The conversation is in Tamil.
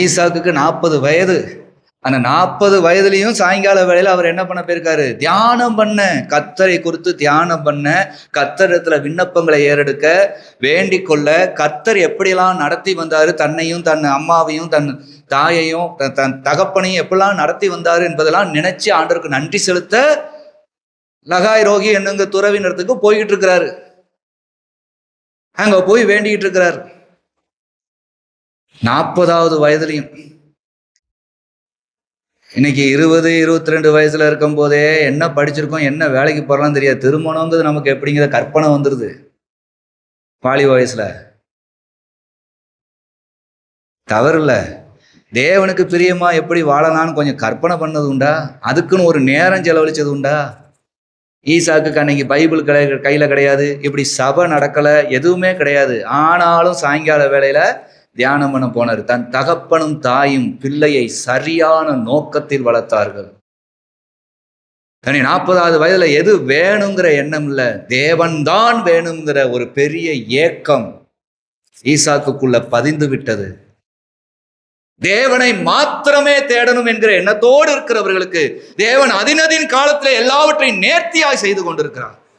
ஈசாக்குக்கு 40 வயது. அந்த 40 வயதுலையும் சாயங்கால வேளையில அவர் என்ன பண்ண போயிருக்காரு? தியானம் பண்ண, கர்த்தரை குறித்து தியானம் பண்ண, கர்த்தரிடத்துல விண்ணப்பங்களை ஏறெடுக்க, வேண்டிக் கொள்ள, கர்த்தர் எப்படியெல்லாம் நடத்தி வந்தாரு, தன்னையும் தன் அம்மாவையும் தன் தாயையும் தன் தகப்பனையும் எப்படிலாம் நடத்தி வந்தாரு என்பதெல்லாம் நினைச்சு ஆண்டவருக்கு நன்றி செலுத்த லகாய் ரோகி என்னுங்க துறவினத்துக்கு போய்கிட்டு இருக்கிறாரு. அங்க போய் வேண்டிக்கிட்டு இருக்கிறார். 40வது வயதுலையும். இன்னைக்கு 20-22 வயசுல இருக்கும் போதே என்ன படிச்சிருக்கோம், என்ன வேலைக்கு போறலாம் தெரியாது. திருமணங்கிறது நமக்கு எப்படிங்கிற கற்பனை வந்துருது வாலி வயசுல. தவறு இல்லை. தேவனுக்கு பிரியமா எப்படி வாழலான்னு கொஞ்சம் கற்பனை பண்ணது உண்டா? அதுக்குன்னு ஒரு நேரம் செலவழிச்சது உண்டா? ஈசாக்கு அன்னைக்கு பைபிள் கையில கிடையாது, இப்படி சபை நடக்கல, எதுவுமே கிடையாது. ஆனாலும் சாயங்கால வேளையில தியானம் பண்ண போனார். தன் தகப்பனும் தாயும் பிள்ளையை சரியான நோக்கத்தில் வளர்த்தார்கள். 40வது வயதுல எது வேணுங்கிற எண்ணம் இல்ல, தேவன் தான் வேணுங்கிற ஒரு பெரிய ஏக்கம் ஈசாக்குக்குள்ள பதிந்து விட்டது. தேவனை மாத்திரமே தேடணும் என்கிற எண்ணத்தோடு இருக்கிறவர்களுக்கு தேவன் அதினதின் காலத்தில் எல்லாவற்றையும் நேர்த்தியாய் செய்து கொண்டிருக்கிறார்.